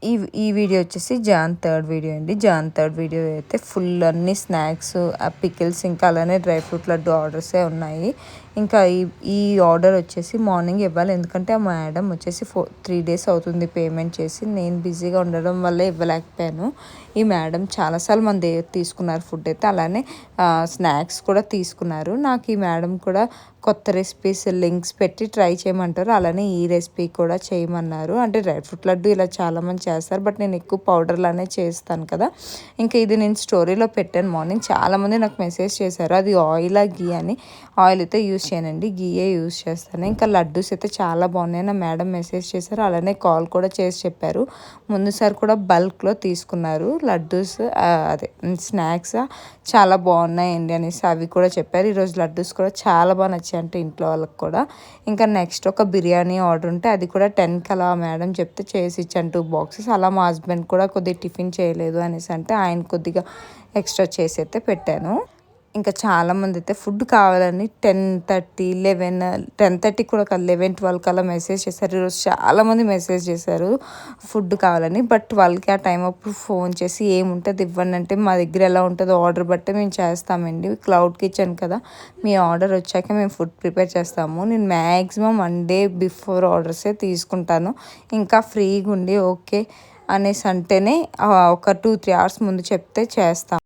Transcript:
ఈ ఈ వీడియో వచ్చేసి జాన్ థర్డ్ వీడియో అండి. జాన్ థర్డ్ వీడియో అయితే ఫుల్ అన్ని స్నాక్స్, పికిల్స్, ఇంకా అలానే డ్రై ఫ్రూట్ లడ్డు ఆర్డర్సే ఉన్నాయి. ఇంకా ఈ ఆర్డర్ వచ్చేసి మార్నింగ్ ఇవ్వాలి, ఎందుకంటే ఆ మేడం వచ్చేసి 3 days అవుతుంది పేమెంట్ చేసి. నేను బిజీగా ఉండడం వల్ల ఇవ్వలేకపోయాను. ఈ మేడం చాలాసార్లు మన దగ్గర తీసుకున్నారు ఫుడ్ అయితే, అలానే స్నాక్స్ కూడా తీసుకున్నారు. నాకు ఈ మేడం కూడా కొత్త రెసిపీస్ లింక్స్ పెట్టి ట్రై చేయమంటారు, అలానే ఈ రెసిపీ కూడా చేయమన్నారు. అంటే డ్రై ఫ్రూట్ లడ్డు ఇలా చాలామంది చేస్తారు, బట్ నేను ఎక్కువ పౌడర్లానే చేస్తాను కదా. ఇంకా ఇది నేను స్టోరీలో పెట్టాను మార్నింగ్. చాలామంది నాకు మెసేజ్ చేశారు అది ఆయిలా గీ అని. ఆయిల్ అయితే యూస్ చేయనండి, గీయే యూస్ చేస్తాను. ఇంకా లడ్డూస్ అయితే చాలా బాగున్నాయి నా మేడం మెసేజ్ చేశారు, అలానే కాల్ కూడా చేసి చెప్పారు. ముందుసారి కూడా బల్క్లో తీసుకున్నారు లడ్డూస్, అదే స్నాక్స్ చాలా బాగున్నాయండి అనేసి అవి కూడా చెప్పారు. ఈరోజు లడ్డూస్ కూడా చాలా బాగా నచ్చాయి అంటే ఇంట్లో వాళ్ళకి కూడా. ఇంకా నెక్స్ట్ ఒక బిర్యానీ ఆర్డర్ ఉంటే అది కూడా 10కి అలా మేడం చెప్తే చేసి ఇచ్చాను 2 boxes. అలా మా హస్బెండ్ కూడా కొద్దిగా టిఫిన్ చేయలేదు అనేసి అంటే ఆయన కొద్దిగా ఎక్స్ట్రా చేసి అయితే పెట్టాను. ఇంకా చాలామంది అయితే ఫుడ్ కావాలని 10:30, 11, 10:30 కూడా కాదు 11, 12 కల్లా మెసేజ్ చేశారు. ఈరోజు చాలామంది మెసేజ్ చేశారు ఫుడ్ కావాలని. బట్ వాళ్ళకి ఆ టైం అప్పుడు ఫోన్ చేసి ఏముంటుంది ఇవ్వండి అంటే, మా దగ్గర ఎలా ఉంటుందో ఆర్డర్ బట్టి మేము చేస్తామండి. క్లౌడ్ కిచెన్ కదా, మీ ఆర్డర్ వచ్చాక మేము ఫుడ్ ప్రిపేర్ చేస్తాము. నేను మ్యాక్సిమం 1 day బిఫోర్ ఆర్డర్సే తీసుకుంటాను. ఇంకా ఫ్రీగా ఉండి ఓకే అనేసి అంటేనే ఒక 2-3 hours ముందు చెప్తే చేస్తాను.